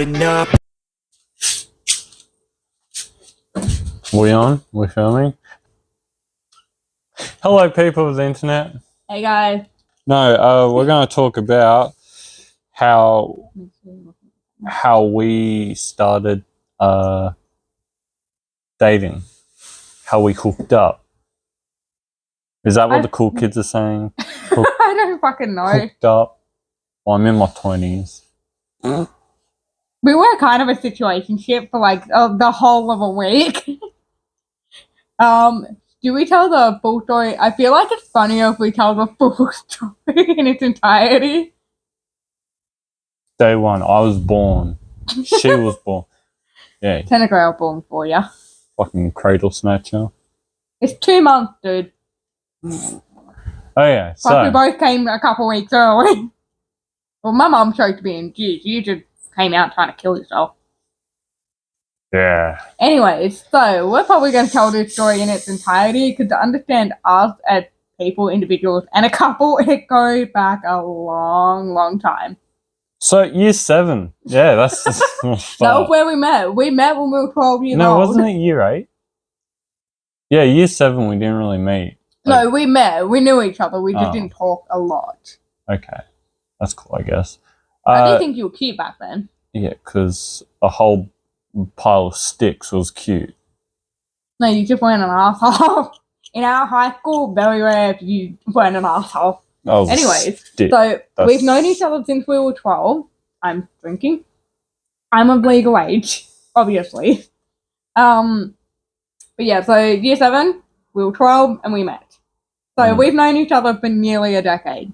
loading up. We on? We filming? Hello, people of the internet. Hey guys. No, we're going to talk about how we started dating, how we hooked up. Is that what the cool kids are saying? I don't fucking know. Hooked up. Well, I'm in my 20s. We were kind of a situationship for like the whole of a week. Do we tell the full story? I feel like it's funnier if we tell the full story in its entirety. Day one, I was born. She was born. Yeah. Technically, I was born for ya. Fucking cradle snatcher. It's 2 months, dude. Oh yeah, Plus, we both came a couple weeks early. Well, my mum chose to be in Jews. You just came out trying to kill yourself. Yeah. Anyways, so we're probably going to tell this story in its entirety because to understand us as people, individuals, and a couple, it goes back a long, long time. So year 7. Yeah, that's That was where we met. We met when we were 12 years old. No, wasn't it year 8? Yeah, year 7 we didn't really meet. No, we met. We knew each other. We just didn't talk a lot. Okay. That's cool, I guess. I didn't think you were cute back then. Yeah, because a whole pile of sticks was cute. No, you just weren't an asshole. In our high school, very rare if you weren't an asshole. Anyways, so we've known each other since we were 12. I'm drinking. I'm of legal age, obviously. But yeah, so year 7, we were 12 and we met. So we've known each other for nearly a decade.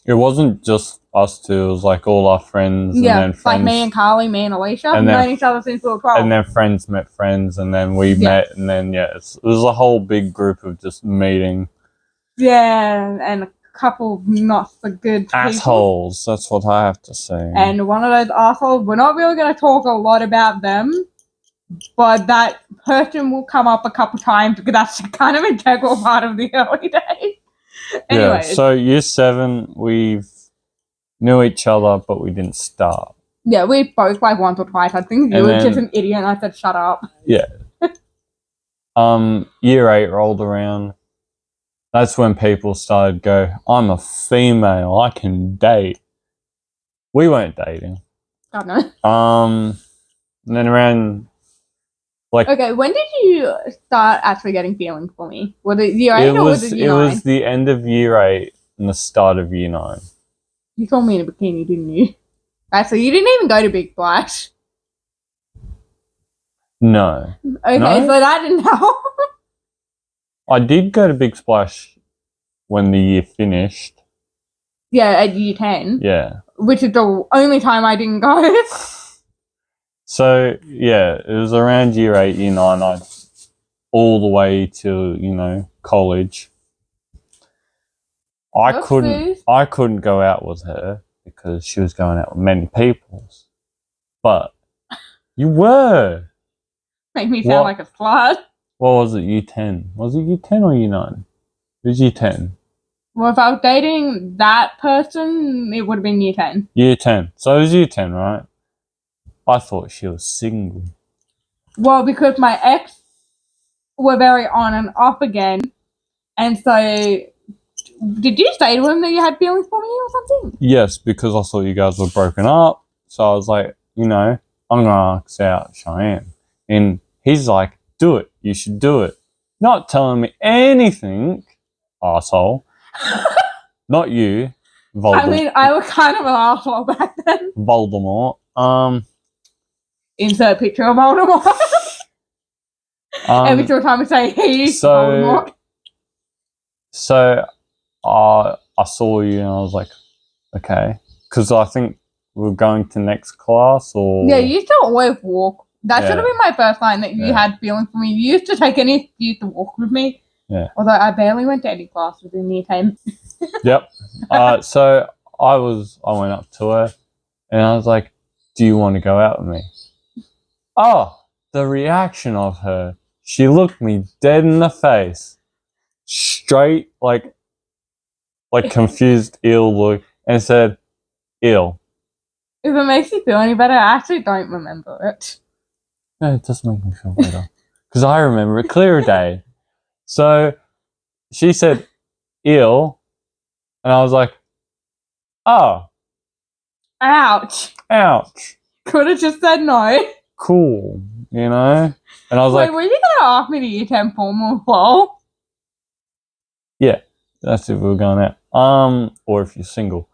It wasn't just us two, it was like all our friends. Yeah, and then friends, like me and Carly, me and Alicia. We've known each other since we were 12. And then friends met friends, and then we met, and then, it was a whole big group of just meeting. Yeah, and a couple not so good people. Assholes, that's what I have to say. And one of those assholes, we're not really going to talk a lot about them, but that person will come up a couple times because that's kind of an integral part of the early days. Anyways. Yeah, so year 7, we knew each other, but we didn't start. Yeah, we both like once or twice. I think you were just an idiot and I said, shut up. Yeah. Year 8 rolled around. That's when people started go, I'm a female, I can date. We weren't dating. God, no. And then around, like... Okay, when did you start actually getting feelings for me? Was it year 8 or was it year 9? It was the end of year 8 and the start of year 9. You saw me in a bikini, didn't you? Actually, you didn't even go to Big Splash. No. Okay, no? So that didn't help. I did go to Big Splash when the year finished. Yeah, at year 10. Yeah. Which is the only time I didn't go. So, yeah, it was around year 8, year 9, all the way to, college. I couldn't go out with her because she was going out with many people. But you were. Make me sound like a slut. What was it, year 10? Was it year 10 or year 9? It was year 10. Well, if I was dating that person, it would have been year 10. Year 10. So it was year 10, right? I thought she was single. Well, because my ex were very on and off again. And so, did you say to him that you had feelings for me or something? Yes, because I thought you guys were broken up. So I was like, I'm going to ask out Cheyenne. And he's like, do it. You should do it. Not telling me anything, asshole. Not you, Voldemort. I mean, I was kind of an asshole back then. Voldemort. Insert picture of Voldemort. Every single time I say he's Voldemort. So, I saw you and I was like, okay. Because I think we were going to next class or... Yeah, you used to always walk. That should have been my first line that you had feelings for me. You used to take any excuse to walk with me. Yeah. Although I barely went to any classes in year 10. Yep. So I went up to her and I was like, do you want to go out with me? Oh, the reaction of her. She looked me dead in the face. Straight, like confused, ill look, and said, ill. If it makes you feel any better, I actually don't remember it. No, it does make me feel better. Because I remember it clear as day. So she said ill, and I was like, oh. Ouch. Could have just said no. Cool, you know? And I was like, were you going to ask me to year 10 formal fall? Yeah, that's if we were going out. Or if you're single.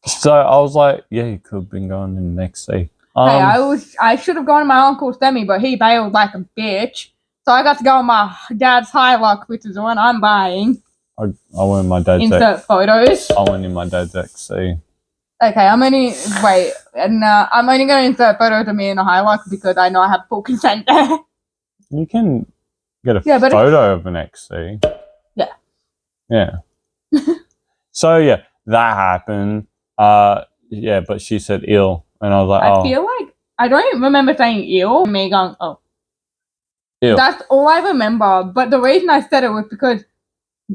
So I was like, yeah, you could have been going in the next sea. I should have gone to my uncle's semi, but he bailed like a bitch. So I got to go on my dad's Hilux, which is the one I'm buying. I went in my dad's Insert photos. I went in my dad's XC. Okay, I'm only going to insert photos of me in a Hilux because I know I have full consent there. You can get a photo of an XC. Yeah. Yeah. So yeah, that happened. Yeah, but she said ill, and I was like, I feel like I don't remember saying ill. Me going, oh, ill. That's all I remember. But the reason I said it was because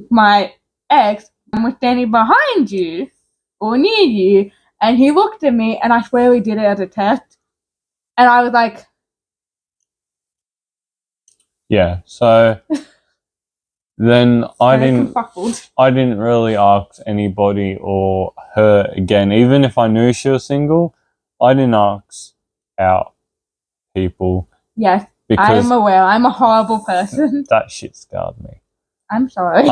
my ex was standing behind you or near you, and he looked at me, and I swear he did it as a test, and I was like, yeah. So then I didn't really ask anybody or her again, even if I knew she was single. I didn't ask out people. Yes, I am aware. I'm a horrible person. That shit scarred me. I'm sorry.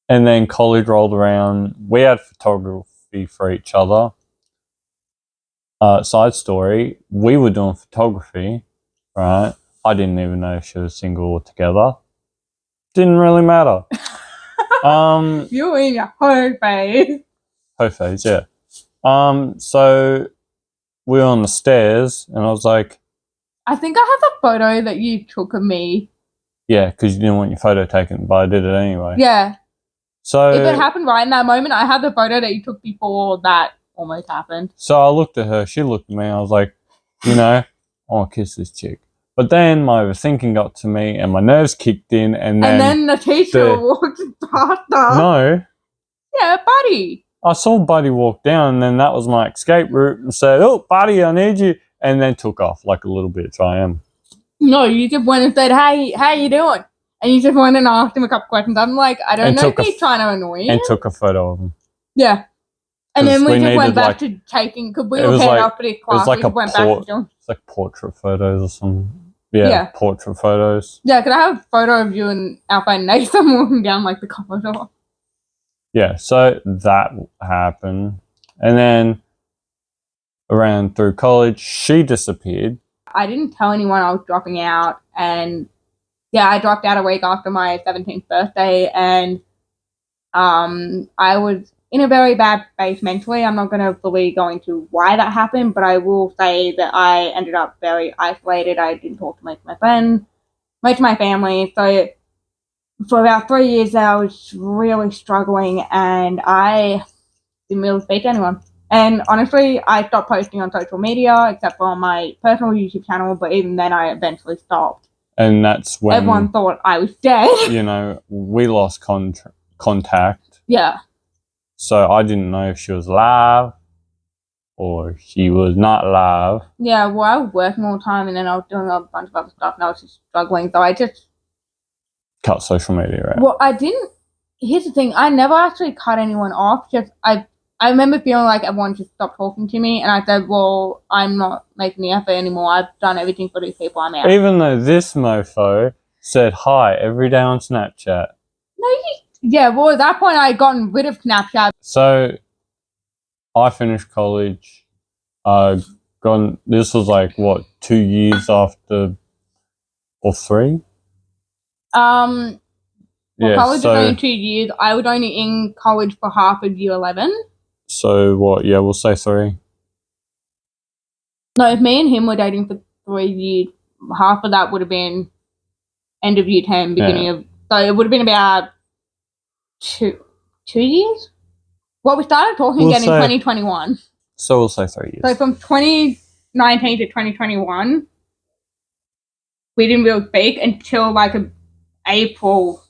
And then college rolled around. We had photography for each other. Side story, we were doing photography, right? I didn't even know if she was single or together. Didn't really matter. You in your hoe phase. Hoe phase, yeah. So we were on the stairs, and I was like, I think I have a photo that you took of me. Yeah, because you didn't want your photo taken, but I did it anyway. Yeah. So if it happened right in that moment, I had the photo that you took before that almost happened. So I looked at her, she looked at me, I was like, you know, I want to kiss this chick. But then my overthinking got to me and my nerves kicked in, and then the teacher walked past us. No. Yeah, Buddy. I saw Buddy walk down, and then that was my escape route, and said, oh, Buddy, I need you, and then took off like a little bitch I am. No, you just went and said, hey, how you doing? And you just went and asked him a couple questions. I'm like, I don't know if he's trying to annoy you. And took a photo of him. Yeah. And then we just went back to taking, because we were paired up at his class. It was like it's like portrait photos or something. Yeah, portrait photos. Yeah, because I have a photo of you and Alpha and Nathan walking down like the corridor. Yeah, so that happened. And then around through college, she disappeared. I didn't tell anyone I was dropping out, and yeah, I dropped out a week after my 17th birthday, and I was in a very bad space mentally. I'm not going to fully go into why that happened, but I will say that I ended up very isolated. I didn't talk to most of my friends, most of my family. So for about 3 years, I was really struggling, and I didn't really speak to anyone. And honestly, I stopped posting on social media, except for on my personal YouTube channel, but even then I eventually stopped. And that's when everyone thought I was dead. You know, we lost contact. Yeah. So I didn't know if she was alive or she was not alive. Yeah, well, I was working all the time, and then I was doing a bunch of other stuff, and I was just struggling. So I just cut social media out. Well, I didn't. Here's the thing: I never actually cut anyone off. Just I remember feeling like everyone just stopped talking to me, and I said, well, I'm not making the effort anymore. I've done everything for these people. I'm out. Even though this mofo said hi every day on Snapchat. No, yeah, well, at that point, I had gotten rid of Snapchat. So, I finished college. This was like, what, 2 years after, or 3? Well, college was only 2 years. I was only in college for half of year 11. So what? Yeah, we'll say 3. No, if me and him were dating for 3 years, half of that would have been end of year 10, beginning of. So it would have been about 2 years. Well, we started talking again in 2021. So we'll say 3 years. So from 2019 to 2021, we didn't really speak until like April.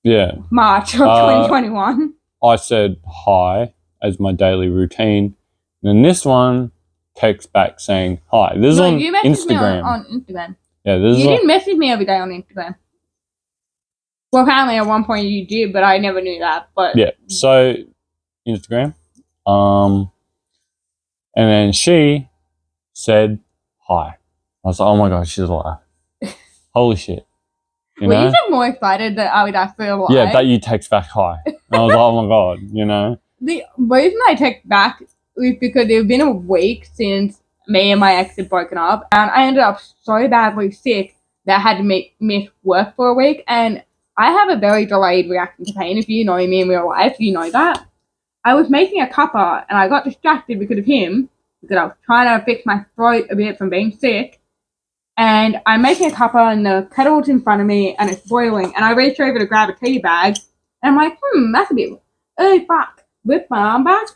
Yeah. March of 2021. I said hi as my daily routine. And then this one texts back saying hi. This is on you messaged Instagram. me on Instagram. Yeah, this you is didn't message me every day on Instagram. Well, apparently at one point you did, but I never knew that. But yeah. So Instagram, and then she said hi. I was like, oh my god, she's alive. Holy shit. Were you just more excited that I would actually alive? Yeah, that you text back hi. And I was like, oh my god, The reason I text back was because it had been a week since me and my ex had broken up, and I ended up so badly sick that I had to miss work for a week, and I have a very delayed reaction to pain. If you know me in real life, you know that. I was making a cuppa, and I got distracted because of him, because I was trying to fix my throat a bit from being sick. And I'm making a cuppa, and the kettle's in front of me, and it's boiling. And I reach over to grab a tea bag, and I'm like, that's a bit. Oh, fuck. Lift my arm back.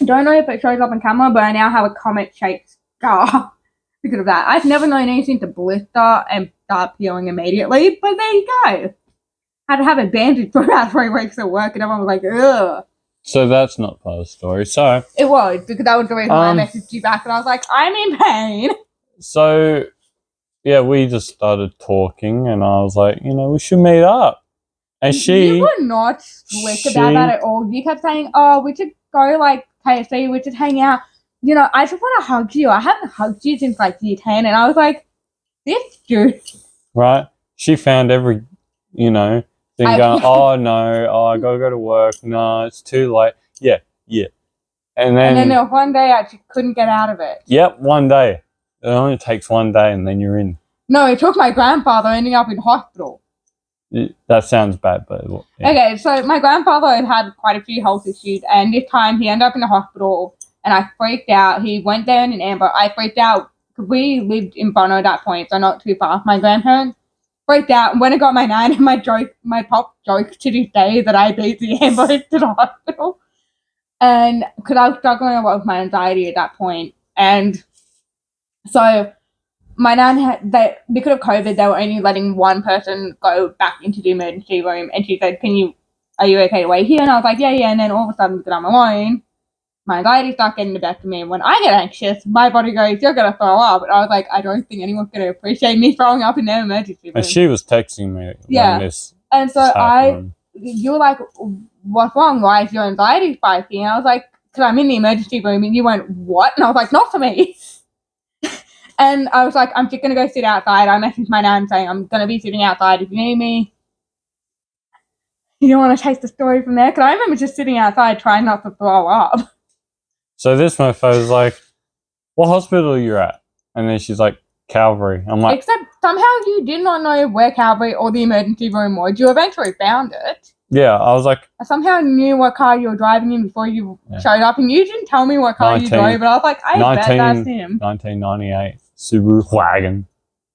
Don't know if it shows up on camera, but I now have a comet-shaped scar because of that. I've never known anything to blister and start healing immediately, but there you go. Had to have a bandage for about 3 weeks at work, and everyone was like, ugh. So that's not part of the story. So it was, because that was the reason why I messaged you back, and I was like, I'm in pain. So yeah, we just started talking, and I was like, we should meet up. And you were not slick about that at all. You kept saying, oh, we should go like KFC, we should hang out. I just want to hug you. I haven't hugged you since like year 10, and I was like, this dude. Right? She found every, thing going, oh no, I gotta go to work. No, it's too late. Yeah. And then there was one day I just couldn't get out of it. Yep, one day. It only takes one day, and then you're in. No, it took my grandfather ending up in hospital. That sounds bad, but yeah. Okay, so my grandfather had quite a few health issues, and this time he ended up in the hospital, and I freaked out. He went down in Amber. I freaked out because we lived in Bono at that point, so not too far. My grandparents freaked out, and when I got my nan, and my pop jokes to this day that I beat the Amber to the hospital, and because I was struggling a lot with my anxiety at that point, and so my nan had that because of COVID, they were only letting one person go back into the emergency room, and she said, are you okay to wait here? And I was like, yeah. And then all of a sudden, because I'm alone, my anxiety starts getting the best of me. And when I get anxious, my body goes, you're going to throw up. And I was like, I don't think anyone's going to appreciate me throwing up in their emergency room. And she was texting me. Yeah. And so you were like, what's wrong? Why is your anxiety spiking? And I was like, because I'm in the emergency room. And you went, what? And I was like, not for me. And I was like, I'm just going to go sit outside. I messaged my nan saying, I'm going to be sitting outside if you need me. You don't want to take the story from there? Because I remember just sitting outside trying not to throw up. So this mofo was like, what hospital are you at? And then she's like, Calvary. I'm like... Except somehow you did not know where Calvary or the emergency room was. You eventually found it. Yeah, I was like... I somehow knew what car you were driving in before you showed up. And you didn't tell me what car you drove. But I was like, I bet that's him. 1998 Subaru wagon.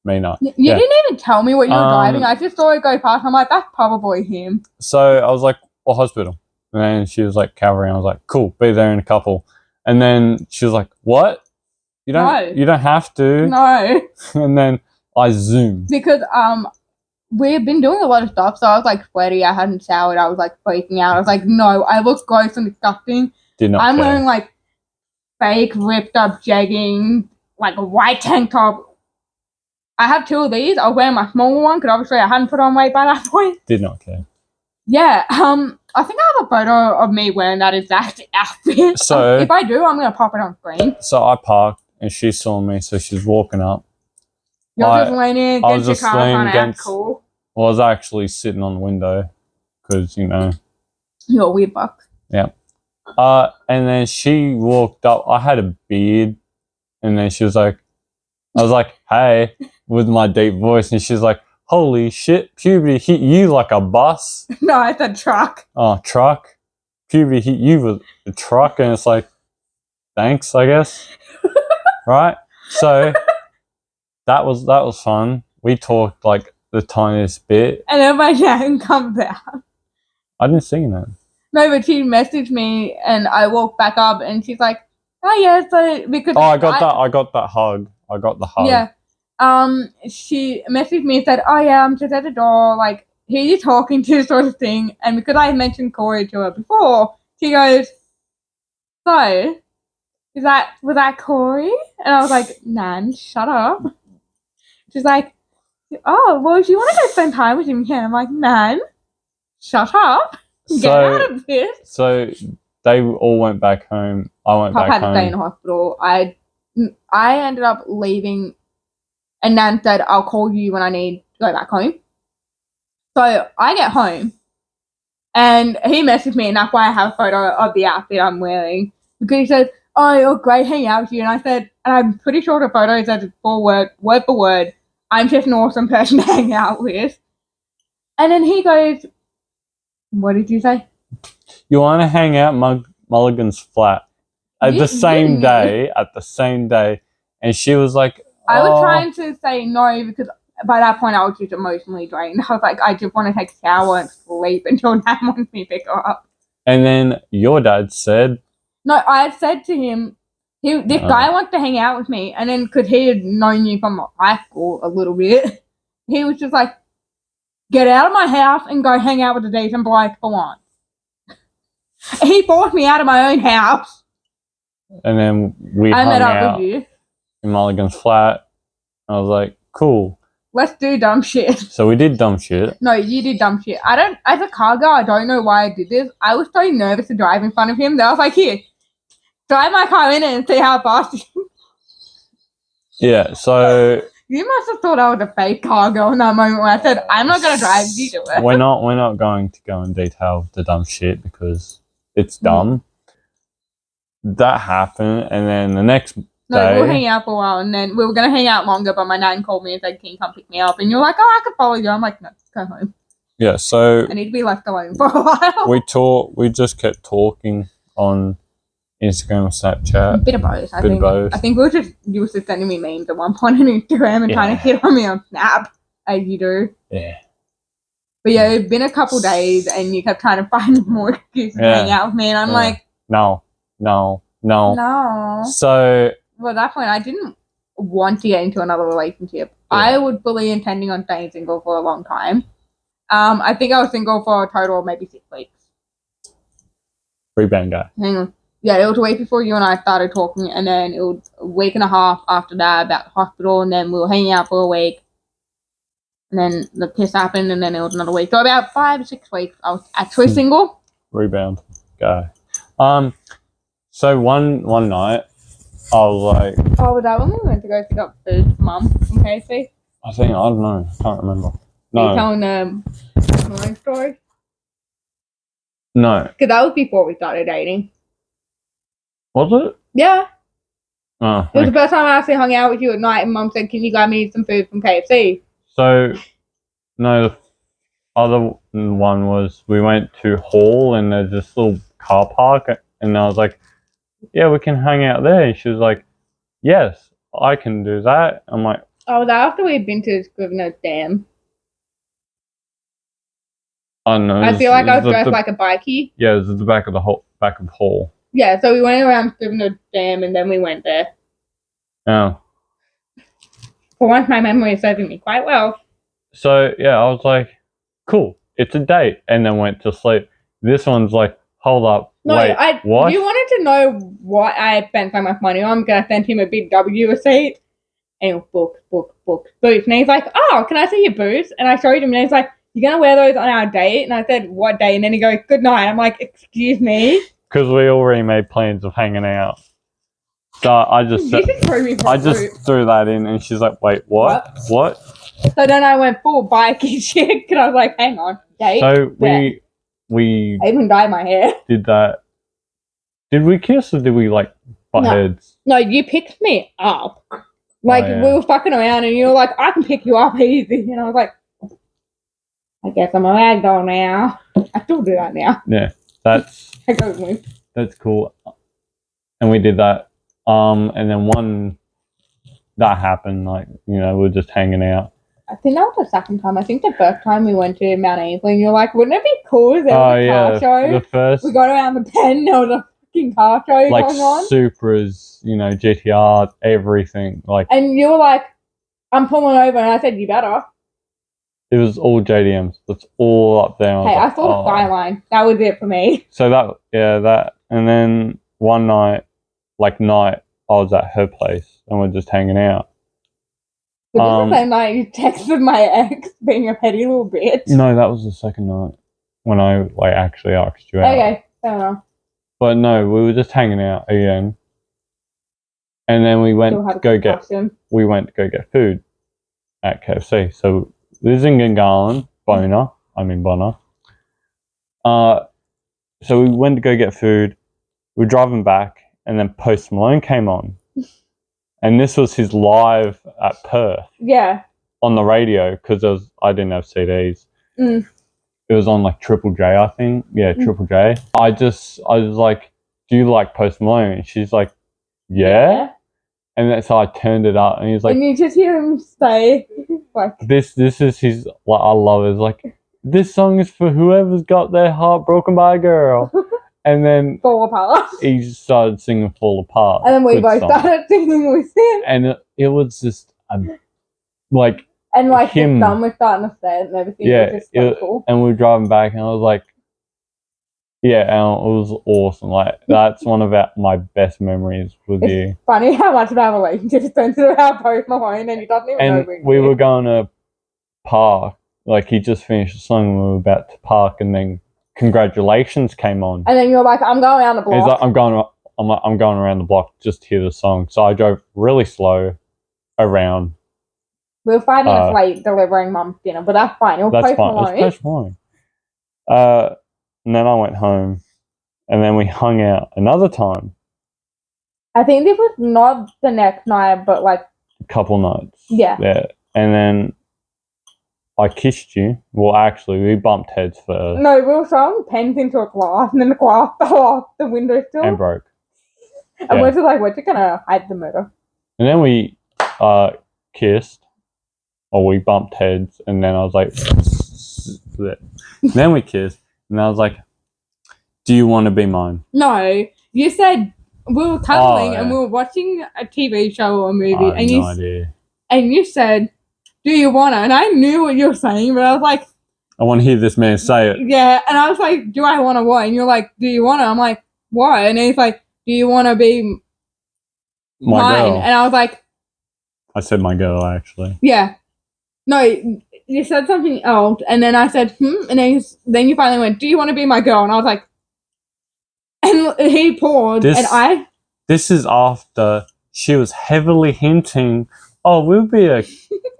Me not. You didn't even tell me what you were driving. I just saw it go past. I'm like, that's probably him. So I was like, what hospital? And then she was like, Calvary. And I was like, cool, be there in a couple. And then she was like, what? You don't have to. No. And then I zoomed. Because we've been doing a lot of stuff, so I was like sweaty, I hadn't showered, I was like freaking out. I was like, no, I look gross and disgusting. I'm wearing like fake ripped up jeggings, like a white tank top. I have 2 of these. I'll wear my smaller one because obviously I hadn't put on weight by that point. Did not care. Yeah, I think I have a photo of me wearing that exact outfit. So if I do, I'm gonna pop it on screen. So I parked and she saw me, so she's walking up. You're just leaning against your car trying to act cool. Well, I was actually sitting on the window because you're a weird buck. Yeah. And then she walked up. I had a beard, and then she was like, I was like, hey, with my deep voice, and she's like, holy shit, puberty hit you like a bus. No, it's a truck. Oh, truck. Puberty hit you with a truck, and it's like, thanks, I guess. Right? So that was fun. We talked like the tiniest bit. And then my nan comes out. I didn't see that. No, but she messaged me, and I walked back up, and she's like, oh yeah, so because I got that hug. I got the hug. Yeah. She messaged me and said, oh yeah, I'm just at the door, like, who are you talking to, sort of thing. And because I had mentioned Corey to her before, she goes, So, was that Corey? And I was like, Nan, shut up. She's like, oh, well, if you want to go spend time with him, you can. I'm like, Nan, shut up. Get out of this. So they all went back home. I went Pop back home. Had to stay in the hospital. I ended up leaving, and Nan said, I'll call you when I need to go back home. So I get home, and he messaged me, and that's why I have a photo of the outfit I'm wearing. Because he says, oh, you're great hanging out with you. And I said, and I'm pretty sure the photo says word for word, I'm just an awesome person to hang out with. And then he goes, what did you say? You want to hang out Mulligan's flat at the same day, and she was like, oh. I was trying to say no because by that point I was just emotionally drained. I was like, I just want to take a shower and sleep until Nan wants me to pick her up. And then your dad said, no, I said to him, this guy wants to hang out with me, and then because he had known you from high school a little bit, he was just like, get out of my house and go hang out with a decent bloke for once. He forced me out of my own house. And then we hung out in Mulligan's flat. I was like, cool. Let's do dumb shit. So we did dumb shit. No, you did dumb shit. As a car girl, I don't know why I did this. I was so nervous to drive in front of him that I was like, here, drive my car in it and see how fast you. Yeah, so. You must have thought I was a fake car girl in that moment where I said, I'm not going to drive you to it. We're not going to go in detail the dumb shit because it's dumb. That happened, and then the next day... No, we were hanging out for a while, and then we were going to hang out longer, but my nan called me and said, can you come pick me up? And you're like, oh, I could follow you. I'm like, no, go home. Yeah, so... I need to be left alone for a while. We just kept talking on Instagram or Snapchat. A bit of both, I think. I think you were just sending me memes at one point on Instagram and trying to hit on me on Snap, as you do. Yeah. But yeah, it's been a couple days, and you kept trying to find more excuses to hang out with me, and I'm like... No. So... Well, at that point, I didn't want to get into another relationship. Yeah. I was fully intending on staying single for a long time. I think I was single for a total of maybe 6 weeks. Rebound guy. Hang on. Yeah, it was a week before you and I started talking, and then it was a week and a half after that about the hospital, and then we were hanging out for a week, and then the kiss happened, and then it was another week. So about 5 or 6 weeks, I was actually single. Rebound guy. So one night, I was like... Oh, was that when we went to go pick up food for Mum from KFC? I don't know. I can't remember. No. Are you telling my own story? No. Because that was before we started dating. Was it? Yeah. Oh, it was the first time I actually hung out with you at night, and Mum said, can you grab me some food from KFC? So, no, the other one was we went to Hall, and there's this little car park, and I was like, yeah, we can hang out there. And she was like, yes, I can do that. I'm like... Oh, that after we'd been to Scrivener's Dam. I don't know. I feel like I was dressed like a bikie. Yeah, it was at the back of Hall. Yeah, so we went around Scrivener's Dam, and then we went there. Oh. For once, my memory is serving me quite well. So, yeah, I was like, cool, it's a date, and then went to sleep. This one's like, hold up, wait, what? You wanted to know what I spent so much money on, because I sent him a big W receipt, and it was books. And he's like, oh, can I see your boots? And I showed him, and he's like, you're going to wear those on our date? And I said, what date? And then he goes, good night. I'm like, excuse me? Because we already made plans of hanging out. So I just threw that in, and she's like, wait, what? So then I went full bikey shit, and I was like, hang on, date? So we I even dyed my hair. Did that. Did we kiss, or did we, like, butt heads? No, you picked me up. Like, we were fucking around, and you were like, I can pick you up easy. And I was like, I guess I'm a ragdoll now. I still do that now. Yeah, that's cool. And we did that. And then that happened, like, you know, we were just hanging out. I think that was the second time. I think the first time we went to Mount Ainslie, and you're like, wouldn't it be cool if there was a car show? We got around the pen, there was a fucking car show like going on. Supras, you know, GTR, everything. Like, and you were like, I'm pulling over, and I said, you better. It was all JDMs. That's all up there. I saw the Skyline. That was it for me. So that, and then one night, I was at her place and we're just hanging out. But this is the same night you texted my ex being a petty little bitch. No, that was the second night when I actually asked you out. Okay, fair enough. But no, we were just hanging out again, and then we went to go get food at KFC. So this is in Gungahlin, Bonner. So we went to go get food. We were driving back, and then Post Malone came on. And this was his live at Perth. Yeah. On the radio, because I didn't have CDs. It was on Triple J, I think. Yeah, Triple J. I was like, do you like Post Malone? And she's like, yeah. And that's how I turned it up, and he's like, and you just hear him say, this is his. I love it. It's like, this song is for whoever's got their heart broken by a girl. And then Fall Apart. He started singing Fall Apart. And then we both started singing with him. And it was just and him. Him. We're starting to say it and everything. Yeah, was just so cool. And we were driving back, and I was like, yeah, and it was awesome. That's one of my best memories with you. Funny how much of our relationship is turned to our Post Malone, and he doesn't even know. And we were going to park. He just finished the song, and we were about to park, and then Congratulations came on. And then you're like, I'm going around the block. He's like, I'm going around the block just to hear the song. So I drove really slow around. We were 5 minutes late delivering Mum's dinner, but that's fine. It was Post Malone. It was Post Malone. And then I went home, and then we hung out another time. I think this was not the next night, but a couple nights. Yeah. Yeah. And then I kissed you. Well, actually, we bumped heads first. No, we were throwing pens into a glass, and then the glass fell off the windowsill. And broke. And we're just like, we're just going to hide the murder. And then we kissed, or we bumped heads, and then I was like, then we kissed, and I was like, do you want to be mine? No, you said we were cuddling and we were watching a TV show or a movie. I have no idea. And you said, do you want to? And I knew what you were saying, but I was like, I want to hear this man say it. Yeah, and I was like, do I want to what? And you're like, do you want to? I'm like, what? And he's like, do you want to be my girl? And I was like, I said my girl, actually. Yeah. No, you said something else, and then I said, and then you finally went, do you want to be my girl? And I was like, and he paused, This is after she was heavily hinting, oh, we'll be a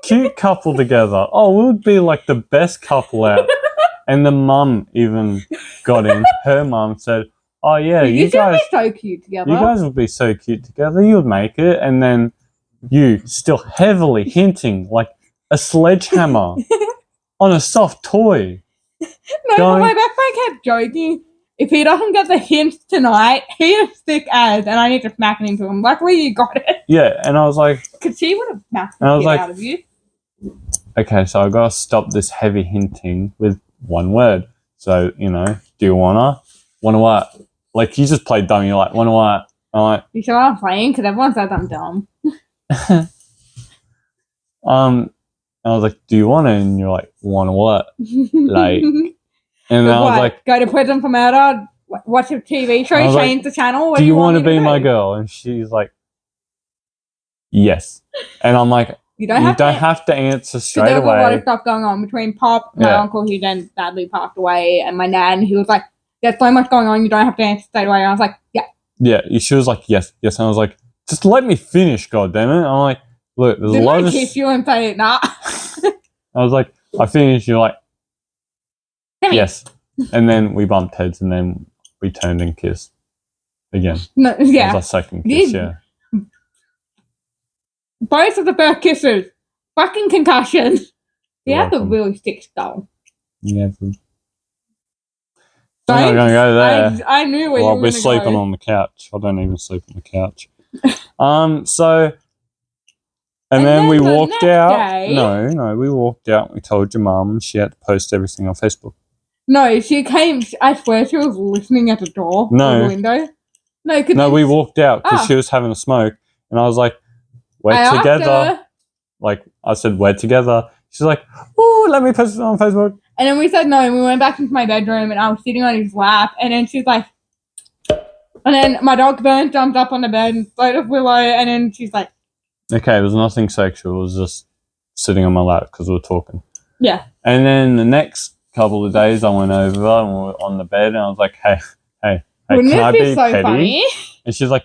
cute couple together. Oh, we'll be the best couple out. And the mum even got in. Her mum said, oh, yeah, you guys would be so cute together. You guys would be so cute together. You would make it. And then you still heavily hinting like a sledgehammer on a soft toy. No, but my best friend kept joking. If he doesn't get the hint tonight, he is thick as, and I need to smack it into him. Luckily, you got it. Yeah, and I was like... Because she would have smacked the shit out of you. Okay, so I got to stop this heavy hinting with one word. So, do you wanna? Wanna what? You just played dumb. You're like, wanna what? I'm like... You sure I'm playing? Because everyone says I'm dumb. I was like, do you wanna? And you're like, wanna what? And I was like, go to prison for murder, watch a TV show, change the channel. Do you want to be my girl? And she's like, yes. And I'm like, you don't have to answer straight away. There's a lot of stuff going on between Pop, my uncle, who then sadly passed away, and my nan, who was like, there's so much going on, you don't have to answer straight away. And I was like, yeah. Yeah, she was like, yes. And I was like, just let me finish, goddammit. I'm like, look, there's a lot of... Didn't I kiss you and say, nah? I was like, I finished, you're like, yes. And then we bumped heads, and then we turned and kissed again. No, yeah. That was our second kiss, yeah. Both of the first kisses. Fucking concussion. You have a really thick skull. Yeah. I'm not going to go there. I knew where you were going to go. We're sleeping on the couch. I don't even sleep on the couch. And then we walked out. No, we walked out. We told your mum, and she had to post everything on Facebook. No, she came. I swear she was listening at the door. No. The window. No, we walked out because she was having a smoke, and I was like, we're together. I said, we're together. She's like, oh, let me post it on Facebook. And then we said no, and we went back into my bedroom, and I was sitting on his lap, and then she's like, And then my dog Burnt jumped up on the bed and played with Willow, and then she's like, okay, it was nothing sexual. It was just sitting on my lap because we were talking. yeah. And then the next couple of days, I went over and we were on the bed, and I was like, hey, Wouldn't can I it be be so petty? funny? And she's like,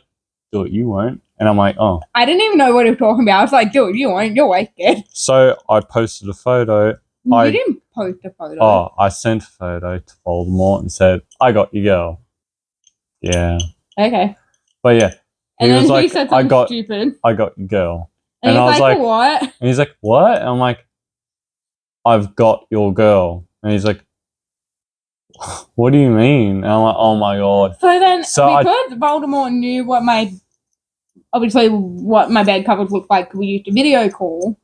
do it, you won't. And I'm like, oh. I didn't even know what he was talking about. I was like, dude, you won't. You're wasted. So I posted a photo. You didn't post a photo. Oh, I sent a photo to Voldemort and said, I got your girl. Yeah. Okay. But yeah. And then was he said something stupid. I got your girl. And I was like, what? And he's like, what? And I'm like, I've got your girl. And he's like, what do you mean? And I'm like, oh my god. So then, because Voldemort knew what my bed covers looked like, we used a video call.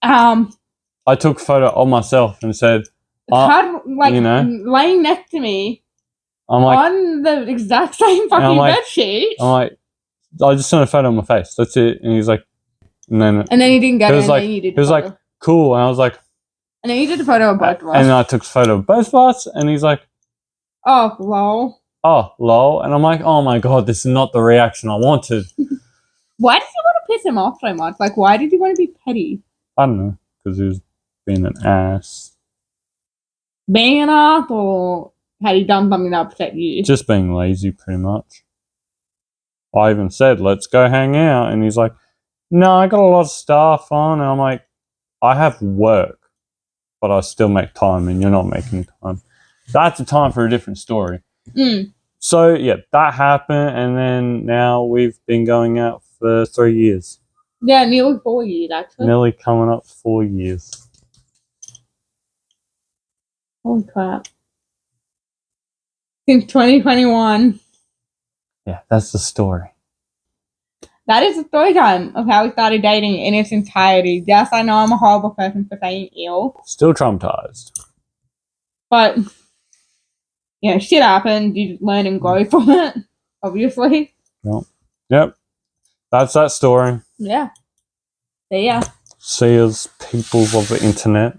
I took a photo of myself and said, laying next to me, I'm like, on the exact same fucking bed sheet. I'm like, I just sent a photo of my face. That's it. And he's like, and then he didn't get it. And then he was like, cool. And I was like, and then he did a photo of both of us. And then I took a photo of both of us, and he's like, oh, lol. Oh, lol. And I'm like, oh my god, this is not the reaction I wanted. Why did you want to piss him off so much? Like, why did you want to be petty? I don't know, because he was being an ass. Being an ass, or had he done something that upset you? Just being lazy, pretty much. I even said, let's go hang out. And he's like, no, I got a lot of stuff on. And I'm like, I have work, but I still make time, and you're not making time. That's a time for a different story. So, yeah, that happened. And then now we've been going out for 3 years. Yeah, nearly 4 years, actually. Nearly coming up 4 years. Holy crap. Since 2021. Yeah, that's the story. That is the story time of how we started dating in its entirety. Yes, I know I'm a horrible person for saying ill. Still traumatized. But, shit happened. You learn and grow from it, obviously. Well, yep. That's that story. Yeah. See ya. See us, people of the internet.